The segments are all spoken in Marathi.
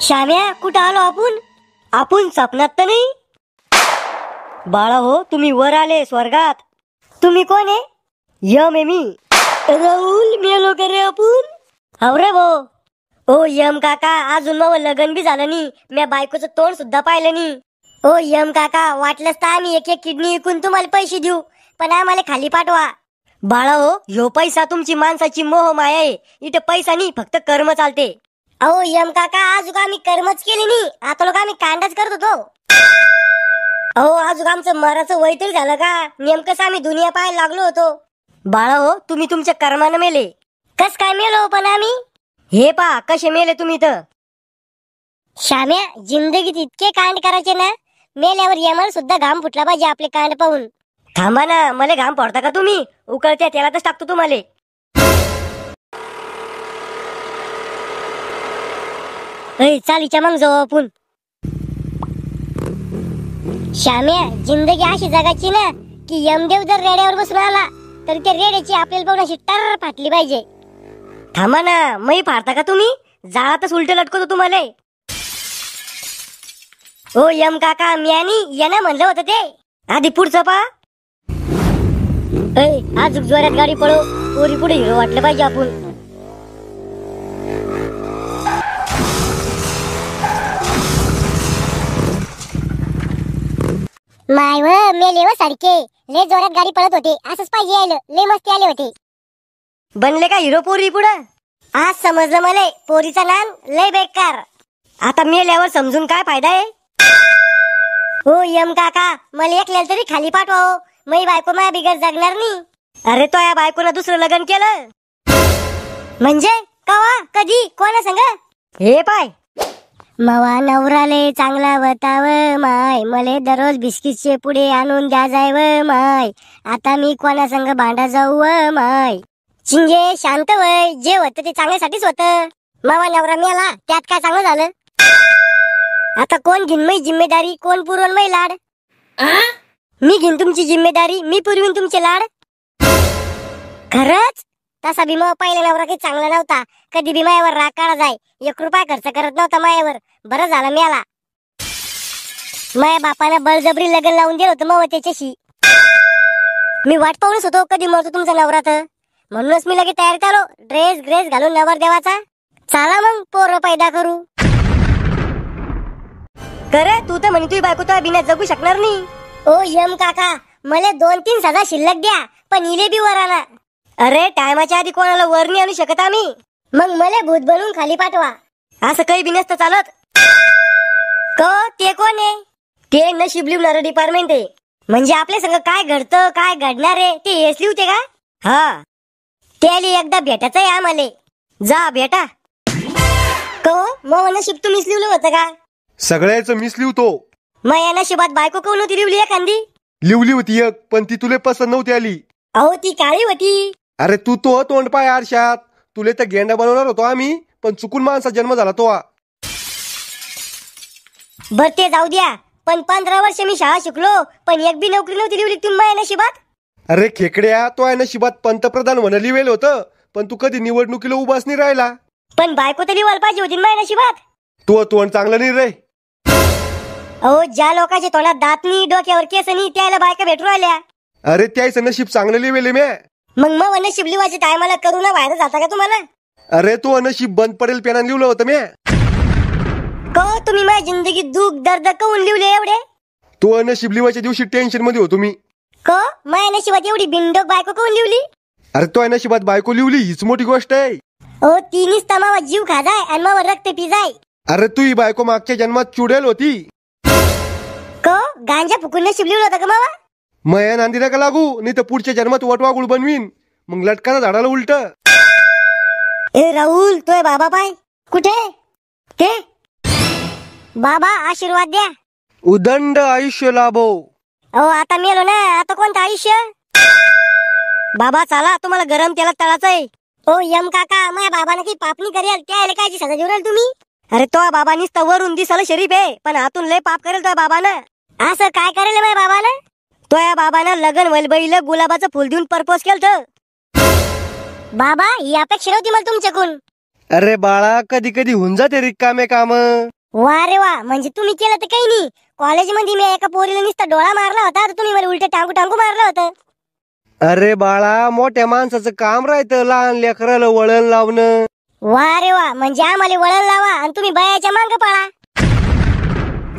श्याम्या, कुठं आलो आपण? आपण स्वप्नात तर नाही? बाळा हो, तुम्ही वर आले स्वर्गात. तुम्ही कोण आहे? यम आहे मी. राहुल, मेलो का रे आपण? हो रे भो. ओ यम काका, अजून मग लग्न बी झालं नाही, म्या बायकोचं तोंड सुद्धा पाहिलं नाही. ओ यम काका, वाटलंच तर आम्ही एक एक किडनी विकून तुम्हाला पैसे देऊ, पण आम्हाला खाली पाठवा. बाळा हो, ह्यो पैसा तुमची माणसाची मोह माया आहे. इथं पैसा नाही, फक्त कर्म चालते. अहो यम काका, आजूक आम्ही कर्मच केली नाही, आता लोक आम्ही कांडाच करत होतो. अहो आजूक आमचं मराचं वय तरी झालं का? नेमकंच आम्ही दुनिया पाहायला लागलो होतो. बाळा हो, तुम्ही तुमच्या कर्मानं मेले. कस काय मेलो पण आम्ही? हे पा कसे मेले तुम्ही तर. श्याम्या, जिंदगीत इतके कांड करायचे ना, मेल्यावर यमाला सुद्धा घाम फुटला पाहिजे आपले कांड पाहून. थांबा ना, मला घाम पडता का तुम्ही? उकळत्या तेलातच टाकतो तुम्हाला. चालीच्या मग जाऊ आपण. श्याम्या, जिंदगी अशी जगाची ना की यमदेव जर रेड्यावर बसून आला तर त्या रेड्याची आपल्याला पाहून अशी टर फाटली पाहिजे. थांबा ना, मै फाडता का तुम्ही? जाळातच उलट लटकवतो तुम्हाला. ओ यम काका, मी आणि याना म्हणलं होतं ते. आधी पुढचं पा. आज जोरात गाडी पळव, पोरी पुढे हिरो वाटलं पाहिजे आपण. माय व मेले व सारखे लय जोरात गाडी पळत होते. असंच पाहिजे यायला, लय मस्ती आले होते. बनले का हिरो पोरी पुढं? आज समजलं मला, पोरीचा नाम लय बेकार. आता मेल्यावर समजून काय फायदा आहे? हो यम काका, मला एकल्याला तरी खाली पाठवा. मै बायको माझ्या बिगर जगणार नाही. अरे तो या बायकोनं दुसरं लग्न केलं म्हणजे? कवा, कधी, कोणा संग? हे पाय, मवा नवराले चांगला बताव माय, मले दररोज बिस्किटचे पुढे आणून द्या जाय व माय. आता मी कोणा संग भांडा जाऊ व माय. चिंगे शांत वय, जे होतं ते चांगल्यासाठीच होतं. मावा नवरा मेला, त्यात काय चांगलं झालं? आता कोण घेईन मै जिम्मेदारी, कोण पुरवण मै लाड? मी घेईन तुमची जिम्मेदारी, मी पुरवीन तुमचे लाड. खरंच? तसा बी मग पहिला नवरा काही चांगला नव्हता. कधी बी मायावर राग काढा जाय, 1 रुपया खर्च करत नव्हता मायावर. बरं झालं मेला. माया बापानं बळजबरी लग्न लावून दिलं होतं मग त्याच्याशी. मी वाट पाहूनच होतो कधी मरतो तुमचा नवरा तर. म्हणूनच मी लगेच तयारीत आलो, ड्रेस ग्रेस घालून नवर देवाचा. चला मग पोरं पैदा करू. करे तू तर म्हणे तुझी बायको तर बिना जगू शकणार नाही. ओ यम काका, मला 2-3 सजा शिल्लक द्या, पण इले बी वर आणा. अरे टायमाच्या आधी कोणाला वर नाही आणू शकत आम्ही. मग मला भूत बनवून खाली पाठवा. असं काही बी नसतं चालत. ते कोण आहे? ते नशीब लिहणारं डिपार्टमेंट आहे. म्हणजे आपल्या संग काय घडतं, काय घडणार आहे ते हेच लिहते का? हा, त्याला एकदा भेटायचं आहे आम्हाला. जा भेटा. मग नशीब तुम्हीच लिहिलं होतं का? सगळ्याच मीच लिहतो. मग या नशिबात बायको कोण होती लिवली एखादी? लिवली होती एक, पण ती तुले पसंत नव्हती आली. अहो ती काळी होती. अरे तू तो तोंड पाय आरशात. तुले तर गेंडा बनवणार होतो आम्ही, पण चुकून माणसा जन्म झाला तो. बर ते जाऊ द्या, पण 15 वर्ष मी शाळा शिकलो, पण एक बी नोकरी नव्हती लिवली तुम्ही माझ्या नशिबात. अरे खेकड्या, तो आहे नशिबात पंतप्रधान म्हणा लिवेल होतं, पण तू कधी निवडणुकीला उभाच नाही राहिला. पण बायको तरी लिवायला पाहिजे होती माझ्या नशिबात. तो तोंड चांगलं नाही रे. अहो ज्या लोकांच्या तोंडात दात नाही, डोक्यावर केस नाही, त्याला बायका भेटू राहिल्या. अरे त्याचं नशीब चांगलं लिवेले म्या. मग नशीब लिवायच्या टायमाला करू ना बाहेर जाता का तुम्हाला? अरे तो नशीब बंद पडेल पेनान लिवलं होतं म्या. तुम्ही माझ्या जिंदगीत दुःख दर्द कवून लिवले एवढे? तो नशीब लिवायच्या दिवशी टेन्शन मध्ये होतो मी. माझ्या नशिबात एवढी बिनडोक बायको कवून लिवली? अरे तो नशिबात बायको लिवली हीच मोठी गोष्ट आहे. तिनीच तमावा जीव खा जाय आणि मग रक्त पी जाय. अरे तू ही बायको मागच्या जन्मात चुडेल होती. गांजा फुकून नशीब लिवलं होतं का मावा? मया नांदी नका लागू, नाही तर पुढच्या जन्मात वटवागुळ बनवीन, मग लटकाना झाडाला उलट. राहुल, तोय बाबा पाय कुठे? ते बाबा आशीर्वाद द्या. उदंड आयुष्य लाभो. आता मेलो ना, आता कोणतं आयुष्य? बाबा चला, तुम्हाला गरम तेलात तळाचंय. यम काका, माझ्या बाबाने काही पापणी करेल, त्याला कायची सजा देऊ राहिल तुम्ही? अरे तो बाबानीच तर वरून दिसायला शरीफ आहे, पण आतून लय पाप करेल तो बाबानं. असं काय करेल माझ्या बाबानं? तो या बाबानं लगन वलबईला गुलाबाचं फुल देऊन प्रपोज केलं. बाबा ही अपेक्षा नव्हती मला तुमच्याकडून. अरे बाळा, कधी कधी होऊन जाते रिकामे काम. वा रे वा, म्हणजे तुम्ही केलं तर काही नाही. कॉलेजमध्ये मी एका पोरीला नुसता डोळा मारला होता, तर तुम्ही मला उलट टांगू टांगू मारलं होतं. अरे बाळा, मोठ्या माणसाचं काम राहतं लहान लेकराला वळण लावणं. वा रे वा, म्हणजे आम्हाला वळण लावा आणि तुम्ही बयाच्या मांग पळा.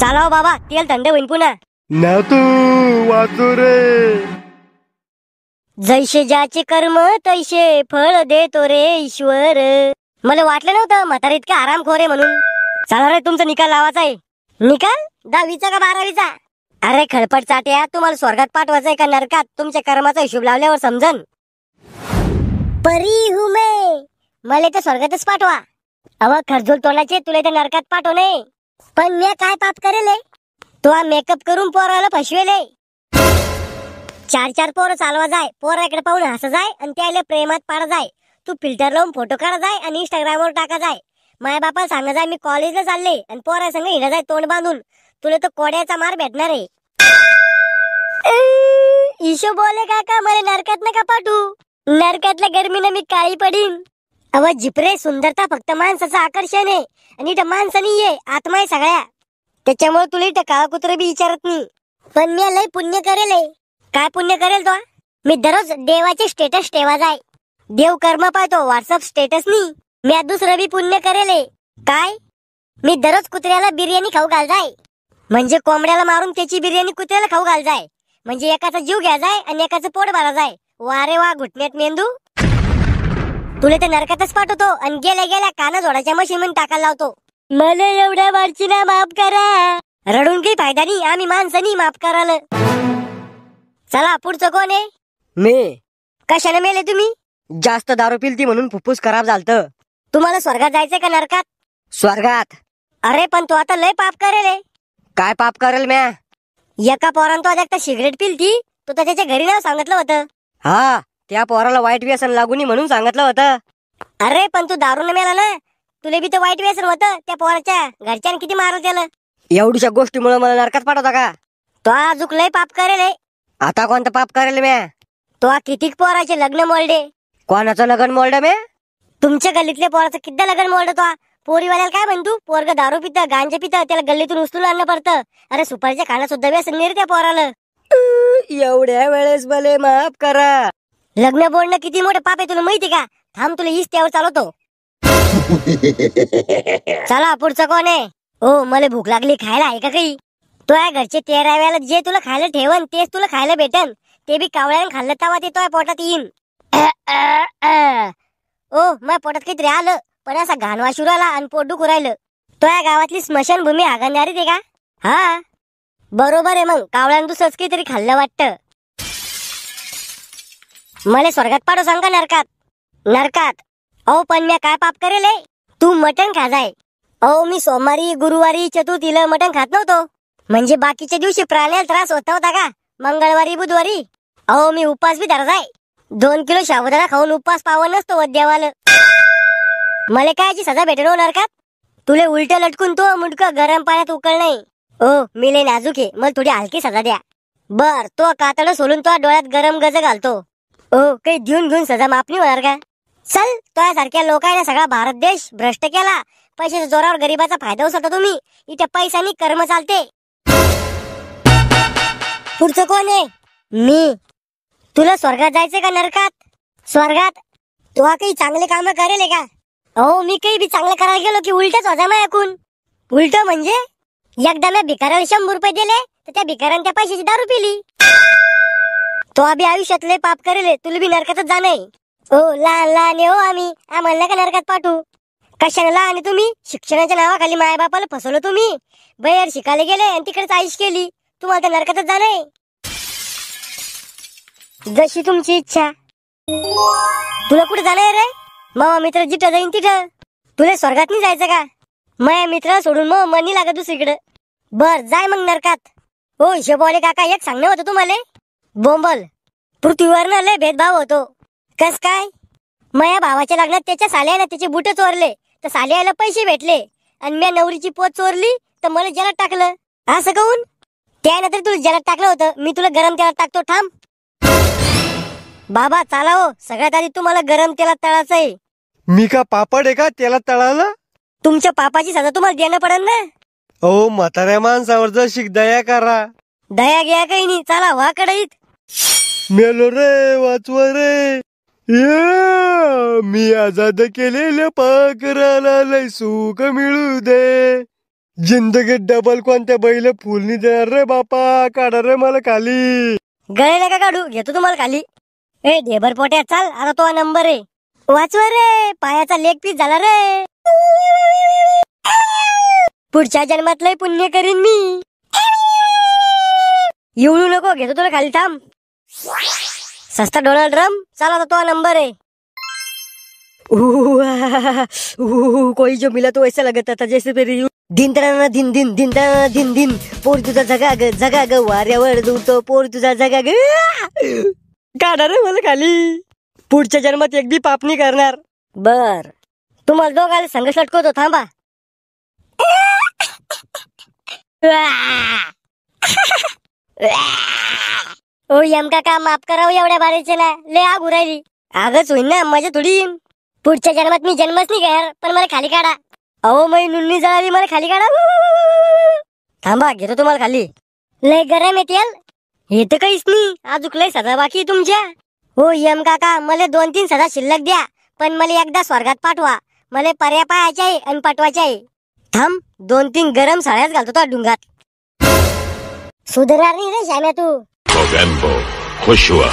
चालाव बाबा, तेल थंड होईन पुन्हा. ना तू वाचू रे. जैसे ज्याचे कर्म तैसे फळ देतो रे ईश्वर. मला वाटलं नव्हतं म्हातारा इतका आरामखोर आहे म्हणून. चला रे, तुमचा निकाल लावायचा आहे. निकाल 10वीचा का 12वीचा? अरे खळपट चाट्या, तुम्हाला स्वर्गात पाठवायचंय का नरकात? तुमच्या कर्माचा हिशोब लावल्यावर समजन. परी हूं मैं, मला तर स्वर्गातच पाठवा. अव खरजूल तोंडाचे, तुला तर नरकात पाठवणे. पण मी काय पाप करेल? तो मेकअप करून पोराला फसवेले. 4 पोरं चालवा जाय, पोराकडे पाहून हस जाय आणि त्याला प्रेमात पाड जाय. तू फिल्टर लावून फोटो काढा जाय आणि इंस्टाग्रामवर टाका जाय. माय बापाला सांगा जाय मी कॉलेजला चालले आणि पोरा संग हिंडा जाय तोंड बांधून. तुला तर कोड्याचा मार भेटणार आहे. ईशो बोले काका, मला नरकात नका पाठवू. नरकातल्या गर्मीनं मी काळी पडीन. अव जिपरे, सुंदरता फक्त माणसाचं आकर्षण आहे आणि इथं माणसं नाहीये, आत्मा आहे सगळ्या. त्याच्यामुळे तुला इथं काळा कुत्र बी विचारत नाही. पण मी लय पुण्य करेल. काय पुण्य करेल तो? मी दररोज देवाचे स्टेटस ठेवा जाय. देव कर्म पाहतो, व्हॉट्सअप स्टेटस नाही. मी आज दुसरं बी पुण्य करेल. काय? मी दररोज कुत्र्याला बिर्याणी खाऊ घाल जाय. म्हणजे कोंबड्याला मारून त्याची बिर्याणी कुत्र्याला खाऊ घाल जाय. म्हणजे एकाचा जीव घ्या जाय आणि एकाचं पोट भरा जाय. वा रे वा, घुटण्यात मेंदू. तुला तर नरकातच पाठवतो आणि गेल्या गेल्या काना जोडाच्या मशीन टाकायला लावतो. मला एवढ्या वारची ना माफ करा. रडून काही फायदा नाही, आम्ही माणसानी माफ कराल. चला, पुढचं कोण आहे? मी. कशाने मेले तुम्ही? जास्त दारू पिलती म्हणून फुफ्फुस खराब झालतं. तुम्हाला स्वर्गात जायचंय का नरकात? स्वर्गात. अरे पण तो आता लय पाप करेल. काय पाप करेल म्या? एका पोरानं तो आता सिगरेट पिलती, तो त्याच्या घरी नाव सांगितलं होतं. हा, त्या पोराला वाईट व्यसन लागून म्हणून सांगितलं होतं. अरे पण तू दारून मेला ना, तुला बी तर वाईट व्यसन होतं. त्या पोराच्या घरच्यानं किती मारलं त्याला. एवढ्या गोष्टीमुळे मला नरकात पाठवता का? तो अजूक लय पाप करेल. आता कोणतं पाप करेल म्या? तो कितीक पोराचे लग्न मोडले. कोणाचं लग्न मोडलं म्या? तुमच्या गल्लीतल्या पोराचं किती लग्न मोडलं तो. पोरीवाल्याला काय म्हणतो, पोरग दारू पितं, गांजा पितं, त्याला गल्लीतून उचलून आणणं पडतं. अरे सुपारीच्या खाण्यात सुद्धा व्यसन नाही रे त्या पोराला. एवढ्या वेळेस भले माफ करा. लग्न बोलणं किती मोठं पाप आहे तुला माहिती का? थांब, तुला हीच त्यावर चालवतो. चला, पुढचं कोण आहे? ओ, मला भूक लागली, खायला आहे का काही? तो या घरचे 13 वेळेला जे तुला खायला ठेवन तेच तुला खायला भेटन. ते बी कावळ्यानं खाल्लं तेव्हा ते तो पोटात येईन. ओ, माझ्या पोटात काहीतरी आलं, पण असा घाण वास उराला आणि पोट दुखू राहिलं. तो या गावातली स्मशानभूमी हागणदारी ते का? हा बरोबर आहे. मग कावळ्यानं दुसरंच काहीतरी खाल्लं वाटतं. मला स्वर्गात पाठव सांग का नरकात? नरकात. अहो पण मी काय पाप करेल? तू मटण खा जाय. अहो मी सोमवारी, गुरुवारी, चतुर्थीला मटण खात नव्हतो. म्हणजे बाकीच्या दिवशी प्राण्याला त्रास होत नव्हता का? मंगळवारी, बुधवारी. अहो मी उपवास बी धरा जाय. 2 किलो साबुदाणा खाऊन उपवास पावन नसतो देवाला. मला कायची सजा भेटेल हो नरकात? तुले उलट लटकून तो मुंडकं गरम पाण्यात उकळ नाही. ओ, मी लय नाजूक आहे, मला थोडी हलकी सजा द्या. बर, तो कातड सोलून तो डोळ्यात गरम गज घालतो. ओ, काही घेऊन सजा माफ नाही होणार का? चल, तो सारख्या लोकांना सगळा भारत देश भ्रष्ट केला. पैशाच्या जोरावर गरीबाचा फायदा उचलता तुम्ही. इथे पैशानी कर्म चालते. पुढचं कोण आहे? मी. तुला स्वर्गात जायचंय का नरकात? स्वर्गात. तू काही चांगले काम करेल का? हो, मी काही बी चांगलं करायला गेलो की उलटच होता मग ऐकून. उलट म्हणजे एकदा मी भिकाऱ्याला 100 रुपये दिले, तर त्या भिकाऱ्याने त्या पैशाची दारू पिली. तो अभि आयुष्यातले पाप करेल. तुला बी नरकातच जाणं. ओ, लहान लहान हो आम्ही, आम्हाला का नरकात पाठवू? कशाला लहान आहे तुम्ही? शिक्षणाच्या नावाखाली माय बापाला फसवलं तुम्ही. बाहेर शिकायला गेले आणि तिकडेच आयुष केली. तुम्हाला तर नरकातच जाणं. जशी तुमची इच्छा. तुला कुठे जाणार रे? मामा मित्र जिथं जाईन तिथं. तुला स्वर्गात नाही जायचं का? माया मित्राला सोडून मग मनी लागत दुसरीकडे. बर, जाय मग नरकात. हो, हिशोबवाले काका, एक सांगणं होतं तुम्हाला. बोंबल. पृथ्वीवर ना लय भेदभाव होतो. कस काय? माया भावाच्या लग्नात त्याच्या साल्यानं त्याचे बुट चोरले, तर साल्याला पैसे भेटले. आणि मी नवरीची पोत चोरली तर मला जलात टाकलं. असं कहून? त्यानंतर तुला जलात टाकलं होतं, मी तुला गरम तेलात टाकतो. थांब बाबा, चाला हो. सगळ्यात आधी तुम्हाला गरम तेलात तळायचं आहे. मी का पापड आहे का त्याला तळाला? तुमच्या पापाची सजा तुम्हाला देणं पडेल ना. अहो म्हाताऱ्या माणसावर जर दया करा. दया घ्या काही नाही, चला वा कडईत. मेलो रे वाचवा रे. या, मी आजाद केलेल्या पाखराला लय सुख मिळू दे. जिंदगीत डबल कोणत्या बैल फुलनी देणार रे बापा. काढा रे मला खाली. गळे नका काढू, घेतो तुम्हाला खाली. ए ढेबर पोट्या चाल, आता तो नंबर आहे. वाचवा रे, पायाचा लेग पीस झाला रे. पुढच्या जन्मात लय पुण्य करीन मी. येऊ नको, घेतो तुला खाली, थांब. सस्ता डोनाल्ड ड्रम, चला आता तो नंबर आहे. कोई जो मिला तो ऐसा लगता था जैसे मेरी दिन तराना दिन दिन दिन तराना दिन दिन. पोर तुझा जगा ग वाऱ्यावर दुरतो पोर तुझा जगा ग. काढा रे मला खाली. पुढच्या जन्मात एक बी पाप नाही करणार. बर, तुम्हाला दोघाला संघर्ष लटकवतो, थांबा. ओ यम काका माफ करावं एवढ्या बारीचे ना, लय आग उरायली. आगच होईन ना, मजा थोडी येईन. पुढच्या जन्मात मी जन्मच नाही घेणार, पण मला खाली काढा. अहो मै नुन्नी जळाली, मला खाली काढा. थांबा, घेतो तुम्हाला खाली. लय गरम आहे तेल. हे तर काहीच नाही, अजूक लय सदा बाकी तुमच्या. हो यम काका, मला 2-3 सदा शिल्लक द्या, पण मला एकदा स्वर्गात पाठवा. मला पर्या पायाचे आहे आणि पाठवायचे आहे. थांब, 2-3 गरम साड्याच घालतो तो डुंगात. सुधारणार नाही रे श्याम्या तू. Mogambo, खुश हुआ.